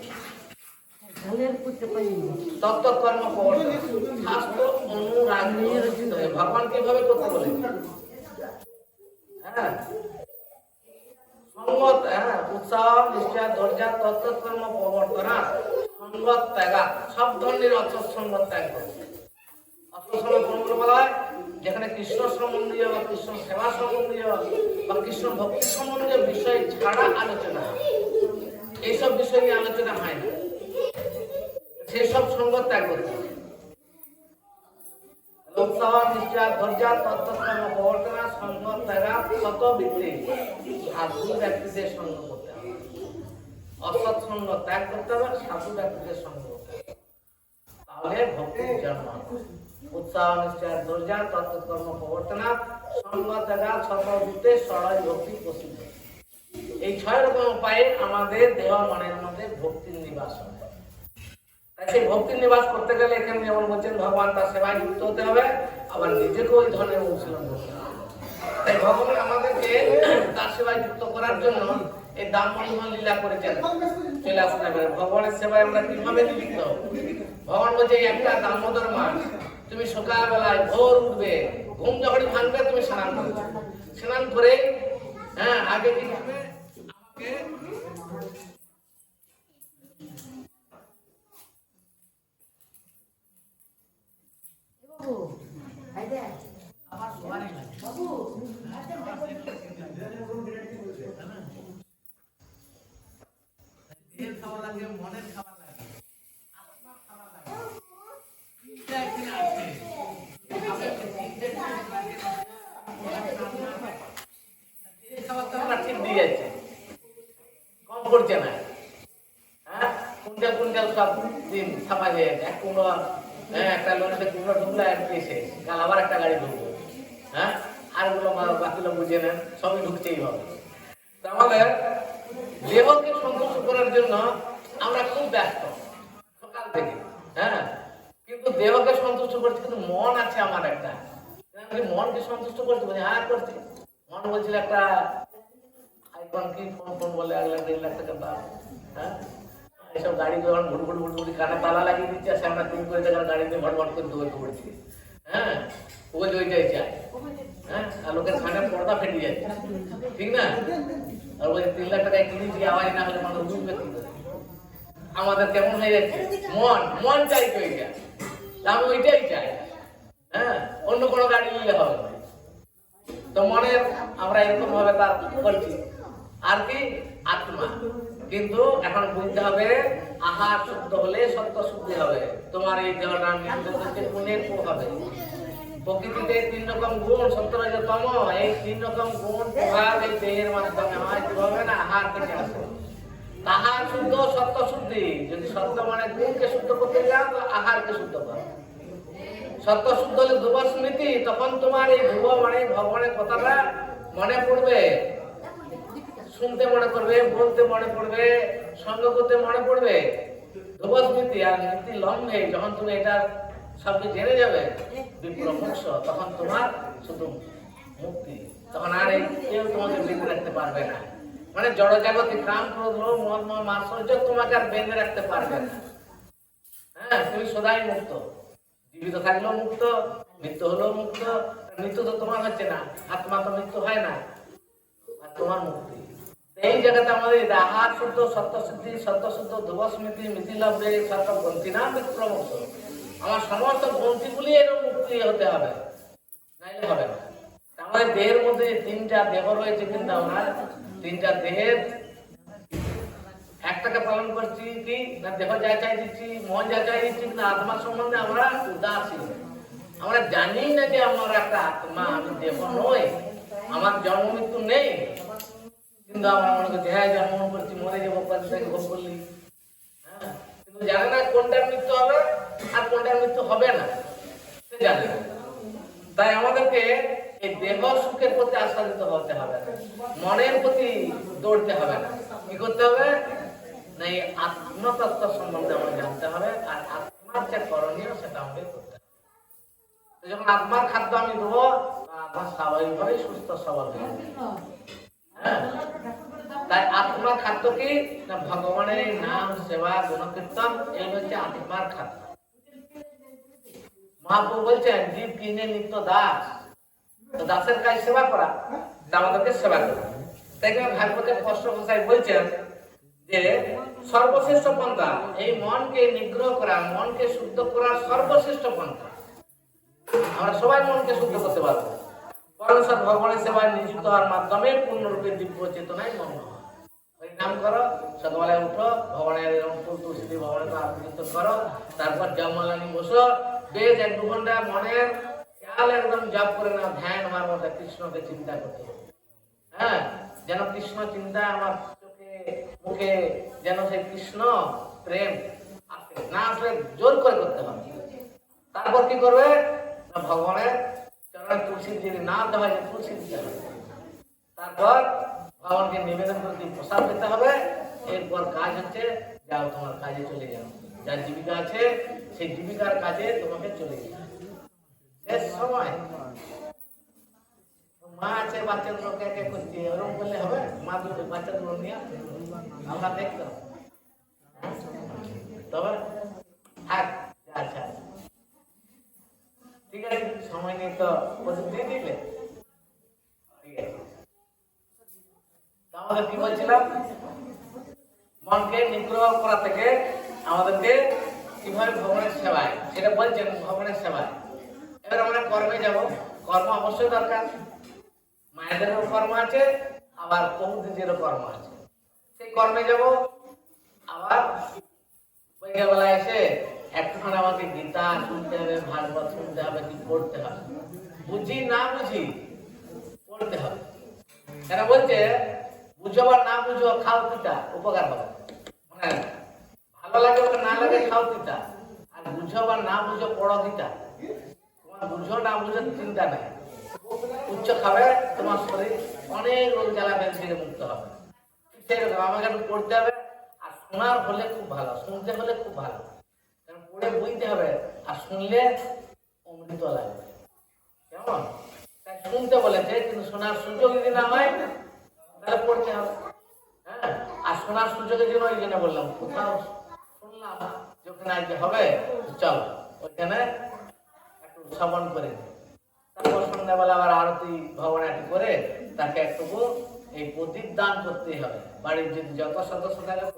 তত্ত্বকর্ম প্রবর্তনা, শাস্ত্র অনুরাগ নিয়ে রচিত হয়। ভগবান কিভাবে করতে বলে সঙ্গত উৎসাহ নিষ্ঠা ধৈর্য তত্ত্বকর্ম প্রবর্তনা সঙ্গত ত্যাগা, সব ধরনের অসৎসঙ্গ ত্যাগ করবে। অসৎসঙ্গ কোনগুলো বলা হয়? যেখানে কৃষ্ণ সম্বন্ধীয় বা কৃষ্ণ সেবা সম্বন্ধীয় বা কৃষ্ণ ভক্তি সম্বন্ধীয় বিষয় ছাড়া আলোচনা হয়, এইসব বিষয় নিয়ে আলোচনা হয় না, সেই সব সঙ্গ ত্যাগ করতে হবে। উৎসাহ নিষ্ঠা ধৈর্য তত্ত্বকর্ম প্রবর্তনা সঙ্গ ত্যাগা শত বৃত্তি, সাধু ব্যক্তিদের সঙ্গ করতে হবে। অসৎ সঙ্গ ত্যাগ করতে হবে, সাধু ব্যক্তিদের সঙ্গ করতে হবে, তাহলে ভক্তির জন্ম হবে। উৎসাহ নিষ্ঠা ধৈর্য তত্ত্বকর্ম প্রবর্তনা সঙ্গ ত্যাগা শত বৃত্তি সরল ভক্তি প্রসিদ্ধ। এই 6 রকম উপায়ে আমাদের দেহ মনের মধ্যে ভক্তির নিবাস হয়। সেই ভক্তির নিবাস করতে গেলে এখানে যেমন বলছেন ভগবান তার সেবায় যুক্ত হতে হবে, আবার নিজেকে ওই ধরনের অনুশীলন করতে হবে। তাই ভগবান আমাদেরকে তার সেবায় যুক্ত করার জন্য এই দাম মহিমা লীলা করেছেন। চলে আসুন এবারে ভগবানের সেবায় আমরা কিভাবে নিযুক্ত হব। ভগবান বলছে একটা দামোদর মাস, তুমি সকালবেলায় ভোর উঠবে, ঘুম যখনই ভাঙবে তুমি স্নান করবে, স্নান করে আগে কি করবে, আমাকে আমার সোয়ারি লাগে দেহের খাবার লাগে, মনের খাবার লাগে, আত্মার খাবার লাগে। তিনটা এখানে আছে। দিন ছাপা হয়ে যাচ্ছে। এক কুমড়ো, হ্যাঁ, একটা লরিতে কুমড়ো ঢুকলো এসে কাল আবার একটা গাড়ি ঢুকলো, হ্যাঁ, আর গুলো বাকিগুলো বুঝে নেন, সবই ঢুকছেই হবে। তো আমাদের দেহকে সন্তুষ্ট করার জন্য আমরা খুব ব্যস্ত সকাল থেকে, হ্যাঁ, কিন্তু দেহকে সন্তুষ্ট করছি, কিন্তু মন আছে আমার একটা, আমি মনকে সন্তুষ্ট করছি বলে হ্যাঁ করছি। মন বলছিল একটা আইফোন কি ফোন বলে 1,00,000 টাকা দাম, হ্যাঁ, এইসব গাড়ি যখন ঘুরঘুরি কানে তালা লাগিয়ে দিচ্ছে, আর আমরা 3 কোটি টাকার গাড়িতে ভটভট করে দৌড়তে পড়ছি, হ্যাঁ, ওইটাই চাই, হ্যাঁ, আর লোকের কানে পর্দা ফেটে যাচ্ছে, ঠিক না? আর ওই 3 লাখ টাকায় কিনেছি, আওয়াজ না হলে মানুষ বুঝবে কি করে? আমাদের কেমন হয়ে যাচ্ছে, মন চাই তো ওইটা, আমি ওইটাই চাই, হ্যাঁ, অন্য কোনো গাড়ি নিলে হবে না। তো মনের আমরা এরকম ভাবে তার করছি। আর কি আত্মা, কিন্তু এখন বুঝতে হবে আহার শুদ্ধ হলে সত্য শুদ্ধি হবে। তোমার এই দেহটা গুণের হবে। প্রকৃতিতে 3 রকম গুণ, সত্য রজতম, এই 3 রকম গুণ প্রভাব এই দেহের মাধ্যমে হয়, কিভাবে না আহার থেকে আসে। আহার শুদ্ধ, সত্য শুদ্ধি। যদি সত্য মানে গুণকে শুদ্ধ করতে যাও, তো আহারকে শুদ্ধ করো। সত্য শুদ্ধ হলে ধ্রুব স্মৃতি, তখন তোমার এই ধ্রুব মানে ভগবানের কথাটা মনে পড়বে, শুনতে মনে পড়বে, বলতে মনে পড়বে, সঙ্গ করতে মনে পড়বে। ধ্রুব স্মৃতি আর নীতি লম্বে, যখন তুমি এটা সবকে জেনে যাবে বিপ্র মোক্ষ, তখন তোমার শুধু মুক্তি। তখন আর কেউ তোমাকে বেঁধে রাখতে পারবে না। মানে জড়জাগতিক কাম, ক্রোধ, লোভ, মদ, মোহ, মাৎসর্য তোমাকে আর বেঁধে রাখতে পারবে না। হ্যাঁ, তুমি সদাই মুক্ত, জীবিত থাকলেও মুক্ত, মৃত্যু হলেও মুক্ত। মৃত্যু তো তোমার হচ্ছে না, আত্মা তো মৃত্যু হয় না, আর তোমার মুক্তি। এই জায়গাতে আমাদের আহার শুদ্ধ, সত্য সিদ্ধি, সত্য শুদ্ধ, ধ্রুব স্মৃতি, মিথিলাভে, সত্য গ্রন্থি না বিপ্রমুক্ত। আমার সমস্ত গ্রন্থিগুলি এরকম মুক্তি হতে হবে, নাইলে হবে না। আমাদের দেহের মধ্যে 3টা দেহ রয়েছে, কিন্তু আমরা 3টা দেহের একটাকে পালন করছি কি না, দেহ যা চাই দিচ্ছি, মন যা চাই দিচ্ছি, কিন্তু আত্মার সম্বন্ধে আমরা উদাসীন। আমরা জানি না যে আমার একটা আত্মা, আমি দেহ নই, আমার জন্ম মৃত্যু নেই, কিন্তু আমরা মনে করছি হ্যাঁ জন্ম করছি, মরে যাবো, ভোগ করলি, হ্যাঁ, কিন্তু জানে না কোনটার মৃত্যু হবে আর কোনটার মৃত্যু হবে না, সে জানে না। তাই আমাদেরকে এই দেহ সুখের প্রতি আস্বাদিত হতে হবে না, মনের প্রতি দৌড়তে হবে না। কি করতে হবে না, এই আত্মতত্ত্ব সম্বন্ধে আমরা জানতে হবে, আর আত্মার যে করণীয় সেটা আমাদের করতে হবে। যখন আত্মার খাদ্য আমি দেবো, আত্মা স্বাভাবিকভাবেই সুস্থ সবল হয়ে যাবে। হ্যাঁ, তাই আত্মার খাদ্য কি না, ভগবানের নাম, সেবা, গুণকীর্তন, এই হচ্ছে আত্মার খাদ্য। মহাপ্রভু বলছেন জীব কিনে নিত্য দাস, তো দাসের কাজ সেবা করা, আমাদেরকে সেবা করা। তাই ভাগবতের ষষ্ঠ ভাষায় বলছেন যে সর্বশ্রেষ্ঠ পন্থা এই মনকে নিগ্রহ করা, মনকে শুদ্ধ করার সর্বশ্রেষ্ঠ পন্থা। আমরা সবাই মনকে শুদ্ধ করতে পারবো পরমেশ্বর ভগবানের সেবায় নিযুক্ত হওয়ার মাধ্যমে পূর্ণরূপে দিব্য চেতনায় মগ্ন হয়। ওই নাম করো, সকালবেলায় উঠো, ভগবানের ফুল তুলসী ভগবানের আত্মচিন্তন করো, তারপর জন্মালানি বসো, বেশ 1-2 ঘন্টা মনের খেয়াল একদম জপ করে নাও, ধ্যান হওয়ার মধ্যে কৃষ্ণকে চিন্তা করতে হবে। হ্যাঁ, যেন কৃষ্ণ চিন্তা আমার চোখে মুখে, যেন সেই কৃষ্ণ প্রেম আসে, না আসলে জোর করে করতে হবে। তারপর কি করবে না, ভগবানের চরণে তুলসী যদি না দেওয়া যায় তুলসী দিতে হবে। তারপর ভগবানকে নিবেদন করে প্রসাদ দিতে হবে। এরপর কাজ হচ্ছে যাও তোমার কাজে চলে যাও, যার জীবিকা আছে সেই জীবিকার কাজে তোমাকে চলে যাও। শেষ সময় মা আছে, বাচ্চাগুলো কে কে করছে, ওরকম করলে হবে? মা দুটো বাচ্চাগুলো নিয়ে আমরা দেখতে হবে, তবে আচ্ছা ঠিক আছে, সময় নেই তো ওষুধ দিয়ে দিলে ঠিক আছে। আমাদের কি বলছিলাম, মনকে নিগ্রহ করা থেকে আমাদেরকে কিভাবে ভগবানের সেবায়, সেটা বলছেন ভগবানের সেবায়। এবার আমরা কর্মে যাব, কর্ম অবশ্যই দরকার। মায়েদেরও কর্ম আছে, আবার প্রভুদেরও কর্ম আছে। সেই কর্মে যাব, আবার বিকেলবেলা এসে একটুখানি আমাকে গীতা শুনতে হবে, ভাগবত শুনতে হবে, কি পড়তে হবে, বুঝি না বুঝি পড়তে হবে। কেন বলছে বুঝো বা না বুঝো, খাও পিতা উপকার হবে। মানে ভালো ভালো লাগে বা না লাগে খাও তিতা, আর বুঝো বা না বুঝো পড়ো তিতা। তোমার বুঝো না বুঝো চিন্তা নেই, উচ্চ খাবে তোমার শরীর অনেক রোগ জ্বালা ব্যাধি থেকে মুক্ত হবে। সেরকম আমাকে একটু পড়তে হবে, আর শোনার হলে খুব ভালো, শুনতে হলে খুব ভালো, কারণ পড়ে বুঝতে হবে আর শুনলে অমৃত লাগবে। কেমন? তাই শুনতে বলেছে, কিন্তু শোনার সুযোগ যদি না হয় তাহলে পড়তে হবে। হ্যাঁ, আর শোনার সুযোগের জন্য ওই জন্য বললাম, কোথাও শুনলাম যে ওখানে আজকে হবে, চল ওইখানে একটু শ্রবণ করে নি। তারপর সন্ধ্যাবেলা আবার আরতি ভবনাটি করে তাকে একটু এই প্রদীপ দান করতেই হবে। বাড়ির যদি যত সদস্য থাকে